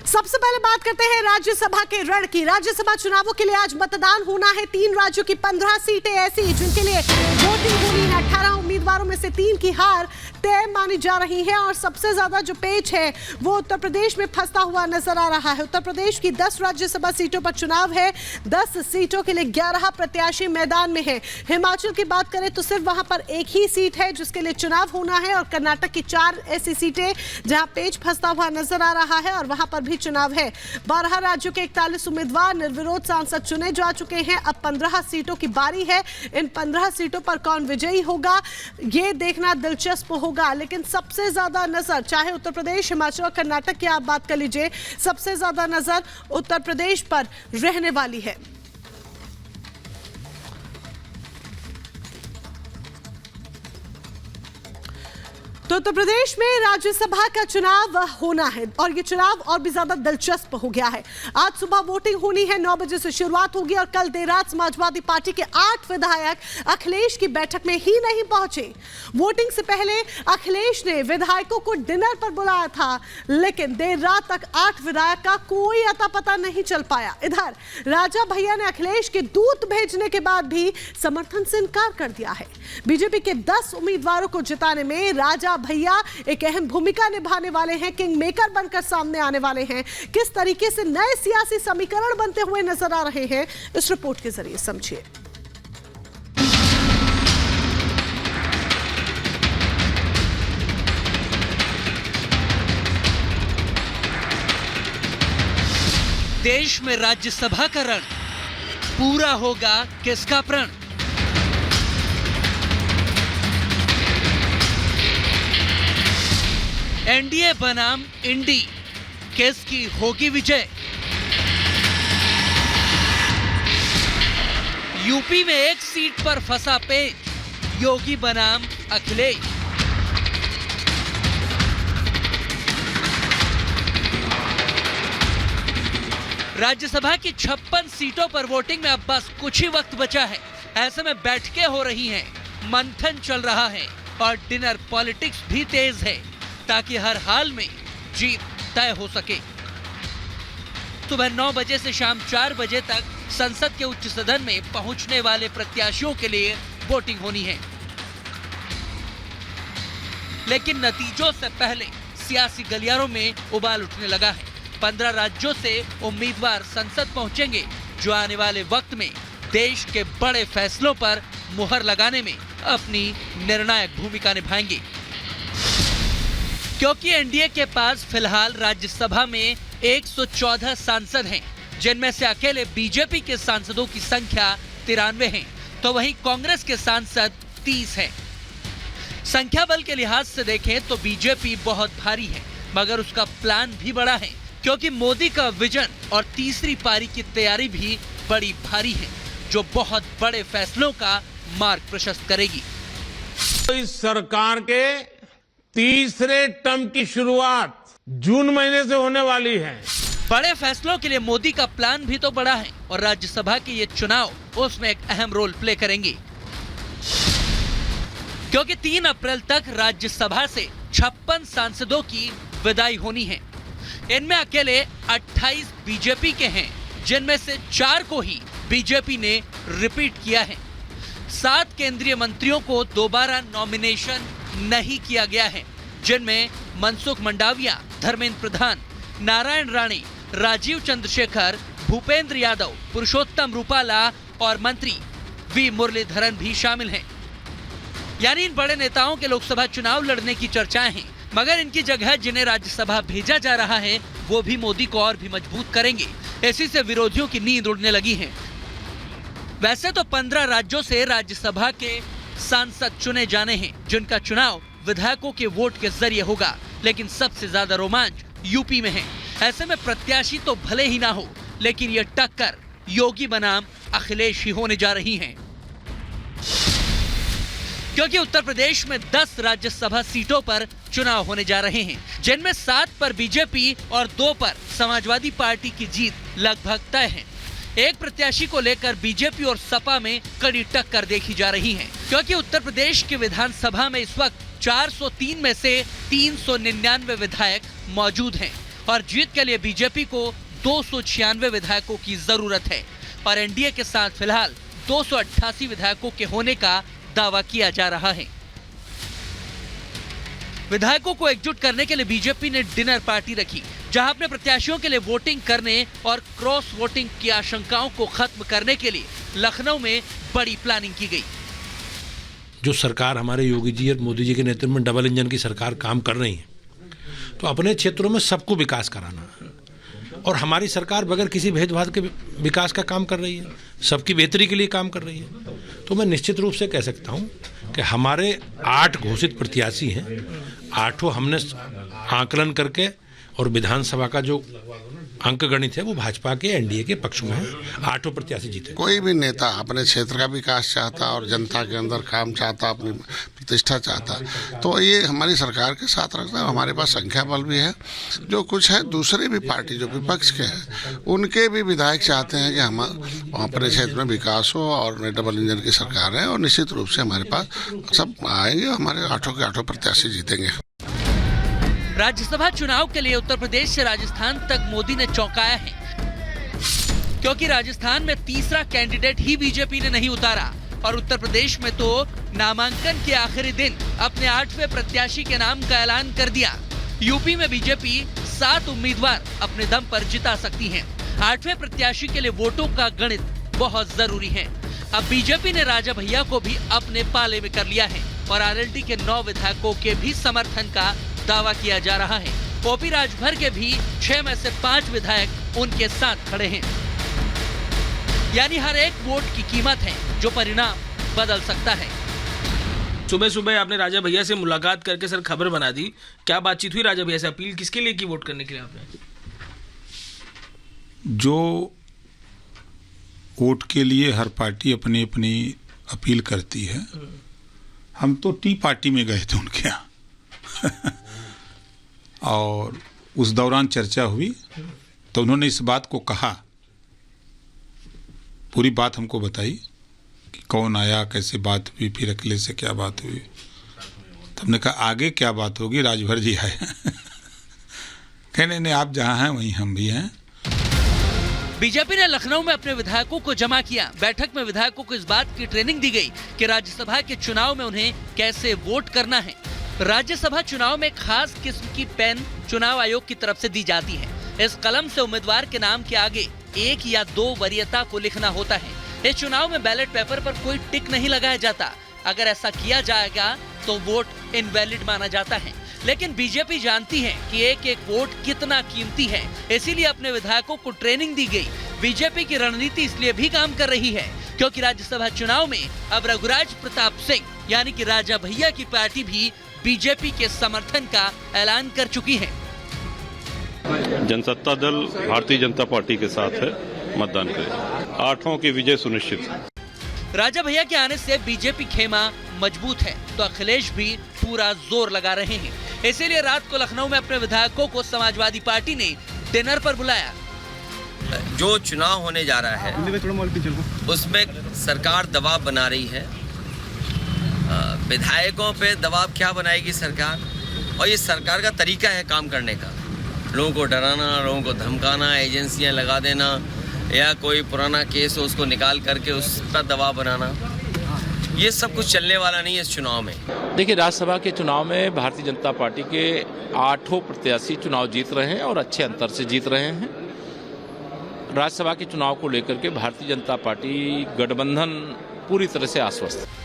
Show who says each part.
Speaker 1: सबसे पहले बात करते हैं राज्यसभा के रण की। राज्यसभा चुनावों के लिए आज मतदान होना है। 3 राज्यों की 15 सीटें ऐसी जिनके लिए वोटिंग होनी है। 18 उम्मीदवारों में से 3 की हार तय मानी जा रही है और सबसे ज्यादा जो पेच है वो उत्तर प्रदेश में फंसता हुआ नजर आ रहा है। उत्तर प्रदेश की 10 राज्यसभा सीटों पर चुनाव है। 10 सीटों के लिए 11 प्रत्याशी मैदान में है। हिमाचल की बात करें तो सिर्फ वहां पर एक ही सीट है जिसके लिए चुनाव होना है और कर्नाटक की 4 ऐसी सीटें जहां पेच फंसता हुआ नजर आ रहा है और वहां पर भी चुनाव है। 12 राज्यों के 41 उम्मीदवार निर्विरोध सांसद चुने जा चुके हैं। अब 15 सीटों की बारी है। इन 15 सीटों पर कौन विजयी होगा ये देखना दिलचस्प होगा। लेकिन सबसे ज्यादा नजर चाहे उत्तर प्रदेश, हिमाचल और कर्नाटक की आप बात कर लीजिए, सबसे ज्यादा नजर उत्तर प्रदेश पर रहने वाली है। तो उत्तर प्रदेश में राज्यसभा का चुनाव होना है और ये चुनाव और भी ज्यादा दिलचस्प हो गया है। आज सुबह वोटिंग होनी है, 9 बजे से शुरुआत होगी और कल देर रात समाजवादी पार्टी के 8 विधायक अखिलेश की बैठक में ही नहीं पहुंचे। वोटिंग से पहले अखिलेश ने विधायकों को डिनर पर बुलाया था, लेकिन देर रात तक 8 विधायक का कोई अता पता नहीं चल पाया। इधर राजा भैया ने अखिलेश के दूत भेजने के बाद भी समर्थन से इनकार कर दिया है। बीजेपी के 10 उम्मीदवारों को जिताने में राजा भैया एक अहम भूमिका निभाने वाले हैं, किंग मेकर बनकर सामने आने वाले हैं। किस तरीके से नए सियासी समीकरण बनते हुए नजर आ रहे हैं, इस रिपोर्ट के जरिए समझिए।
Speaker 2: देश में राज्यसभा का रण पूरा होगा किसका प्रण? एनडीए बनाम इंडी, किसकी होगी विजय? यूपी में एक सीट पर फंसा पेच, योगी बनाम अखिलेश। राज्यसभा की 56 सीटों पर वोटिंग में अब बस कुछ ही वक्त बचा है। ऐसे में बैठकें हो रही हैं, मंथन चल रहा है और डिनर पॉलिटिक्स भी तेज है ताकि हर हाल में जीत तय हो सके। सुबह 9 बजे से शाम 4 बजे तक संसद के उच्च सदन में पहुंचने वाले प्रत्याशियों के लिए वोटिंग होनी है। लेकिन नतीजों से पहले सियासी गलियारों में उबाल उठने लगा है। 15 राज्यों से उम्मीदवार संसद पहुंचेंगे जो आने वाले वक्त में देश के बड़े फैसलों पर मुहर लगाने में अपनी निर्णायक भूमिका निभाएंगे। क्योंकि एनडीए के पास फिलहाल राज्यसभा में 114 सांसद हैं, जिनमें से अकेले बीजेपी के सांसदों की संख्या 93 है, तो वहीं कांग्रेस के सांसद 30 हैं। संख्या बल के लिहाज से देखें तो बीजेपी बहुत भारी है, मगर उसका प्लान भी बड़ा है क्योंकि मोदी का विजन और तीसरी पारी की तैयारी भी बड़ी भारी है, जो बहुत बड़े फैसलों का मार्ग प्रशस्त करेगी।
Speaker 3: तो इस सरकार के तीसरे टर्म की शुरुआत जून महीने से होने वाली है।
Speaker 2: बड़े फैसलों के लिए मोदी का प्लान भी तो बड़ा है और राज्यसभा के ये चुनाव उसमें एक अहम रोल प्ले करेंगे, क्योंकि 3 अप्रैल तक राज्यसभा से 56 सांसदों की विदाई होनी है। इनमें अकेले 28 बीजेपी के हैं, जिनमें से 4 को ही बीजेपी ने रिपीट किया है। 7 केंद्रीय मंत्रियों को दोबारा नॉमिनेशन नहीं किया गया है, जिनमें मनसुख मंडाविया, धर्मेंद्र प्रधान, नारायण राणे, राजीव चंद्रशेखर, भूपेंद्र यादव, पुरुषोत्तम रूपाला और मंत्री वी मुरलीधरन भी शामिल हैं। यानी इन बड़े नेताओं के लोकसभा चुनाव लड़ने की चर्चाएं हैं, मगर इनकी जगह जिन्हें राज्यसभा भेजा जा रहा है वो भी मोदी को और भी मजबूत करेंगे। इसी से विरोधियों की नींद उड़ने लगी है। वैसे तो 15 राज्यों से राज्यसभा के सांसद चुने जाने हैं, जिनका चुनाव विधायकों के वोट के जरिए होगा, लेकिन सबसे ज्यादा रोमांच यूपी में है। ऐसे में प्रत्याशी तो भले ही ना हो, लेकिन यह टक्कर योगी बनाम अखिलेश ही होने जा रही है, क्योंकि उत्तर प्रदेश में 10 राज्यसभा सीटों पर चुनाव होने जा रहे हैं, जिनमें 7 पर बीजेपी और 2 पर समाजवादी पार्टी की जीत लगभग तय है। एक प्रत्याशी को लेकर बीजेपी और सपा में कड़ी टक्कर देखी जा रही है, क्योंकि उत्तर प्रदेश की विधानसभा में इस वक्त 403 में से 399 विधायक मौजूद हैं और जीत के लिए बीजेपी को 296 विधायकों की जरूरत है और एनडीए के साथ फिलहाल 288 विधायकों के होने का दावा किया जा रहा है। विधायकों को एकजुट करने के लिए बीजेपी ने डिनर पार्टी रखी, जहां अपने प्रत्याशियों के लिए वोटिंग करने और क्रॉस वोटिंग की आशंकाओं को खत्म करने के लिए लखनऊ में बड़ी प्लानिंग की गई।
Speaker 4: जो सरकार हमारे योगी जी और मोदी जी के नेतृत्व में डबल इंजन की सरकार काम कर रही है, तो अपने क्षेत्रों में सबको विकास कराना है और हमारी सरकार बगैर किसी भेदभाव के विकास का काम कर रही है, सबकी बेहतरी के लिए काम कर रही है। तो मैं निश्चित रूप से कह सकता हूं कि हमारे 8 घोषित प्रत्याशी हैं, 8 हमने आकलन करके और विधानसभा का जो अंक गणित है वो भाजपा के एनडीए के पक्ष में है। 8 प्रत्याशी जीते।
Speaker 5: कोई भी नेता अपने क्षेत्र का विकास चाहता और जनता के अंदर काम चाहता, अपनी प्रतिष्ठा चाहता, तो ये हमारी सरकार के साथ रखता है। हमारे पास संख्या बल भी है। जो कुछ है दूसरे भी पार्टी जो विपक्ष के हैं उनके भी विधायक चाहते हैं कि हम अपने क्षेत्र में विकास हो और डबल इंजन की सरकार है और निश्चित रूप से हमारे पास सब आएंगे, हमारे 8 के 8 प्रत्याशी जीतेंगे।
Speaker 2: राज्यसभा चुनाव के लिए उत्तर प्रदेश से राजस्थान तक मोदी ने चौंकाया है, क्योंकि राजस्थान में तीसरा कैंडिडेट ही बीजेपी ने नहीं उतारा और उत्तर प्रदेश में तो नामांकन के आखिरी दिन अपने 8वें प्रत्याशी के नाम का ऐलान कर दिया। यूपी में बीजेपी 7 उम्मीदवार अपने दम पर जिता सकती है। 8वें प्रत्याशी के लिए वोटों का गणित बहुत जरूरी है। अब बीजेपी ने राजा भैया को भी अपने पाले में कर लिया है और आरएलडी के 9 विधायकों के भी समर्थन का दावा किया जा रहा है। ओपी राजभर के भी 6 में से 5 विधायक उनके साथ खड़े हैं। यानी हर एक वोट की कीमत है जो परिणाम बदल सकता है।
Speaker 6: सुबह सुबह आपने राजा भैया से मुलाकात करके सर खबर बना दी, क्या बातचीत हुई राजा भैया से? अपील किसके लिए की वोट करने के लिए आपने?
Speaker 7: जो वोट के लिए हर पार्टी अपनी अपनी अपील करती है, हम तो टी पार्टी में गए थे उनके यहाँ और उस दौरान चर्चा हुई तो उन्होंने इस बात को कहा, पूरी बात हमको बताई कि कौन आया, कैसे बात हुई, फिर अकेले से क्या बात हुई। तो हमने कहा आगे क्या बात होगी, राजभर जी आए। कहने नहीं, आप जहाँ हैं वहीं हम भी हैं।
Speaker 2: बीजेपी ने लखनऊ में अपने विधायकों को जमा किया। बैठक में विधायकों को इस बात की ट्रेनिंग दी गई कि राज्यसभा के चुनाव में उन्हें कैसे वोट करना है। राज्यसभा चुनाव में खास किस्म की पेन चुनाव आयोग की तरफ से दी जाती है। इस कलम से उम्मीदवार के नाम के आगे 1 या 2 वरीयता को लिखना होता है। इस चुनाव में बैलेट पेपर पर कोई टिक नहीं लगाया जाता। अगर ऐसा किया जाएगा तो वोट इनवैलिड माना जाता है। लेकिन बीजेपी जानती है कि एक एक वोट कितना कीमती है, इसीलिए अपने विधायकों को ट्रेनिंग दी गई। बीजेपी की रणनीति इसलिए भी काम कर रही है क्योंकि राज्यसभा चुनाव में अब रघुराज प्रताप सिंह यानी कि राजा भैया की पार्टी भी बीजेपी के समर्थन का ऐलान कर चुकी है।
Speaker 8: जनसत्ता दल भारतीय जनता पार्टी के साथ है, मतदान करें। 8 की विजय सुनिश्चित है।
Speaker 2: राजा भैया के आने से बीजेपी खेमा मजबूत है तो अखिलेश भी पूरा जोर लगा रहे हैं। इसीलिए रात को लखनऊ में अपने विधायकों को समाजवादी पार्टी ने डिनर पर बुलाया।
Speaker 9: जो चुनाव होने जा रहा है उसमें सरकार दबाव बना रही है। विधायकों पे दबाव क्या बनाएगी सरकार, और ये सरकार का तरीका है काम करने का। लोगों को डराना, लोगों को धमकाना, एजेंसियां लगा देना या कोई पुराना केस हो उसको निकाल करके उस पर दबाव बनाना, ये सब कुछ चलने वाला नहीं है इस चुनाव में।
Speaker 10: देखिए, राज्यसभा के चुनाव में भारतीय जनता पार्टी के 8 प्रत्याशी चुनाव जीत रहे हैं और अच्छे अंतर से जीत रहे हैं। राज्यसभा के चुनाव को लेकर के भारतीय जनता पार्टी गठबंधन पूरी तरह से आश्वस्त है।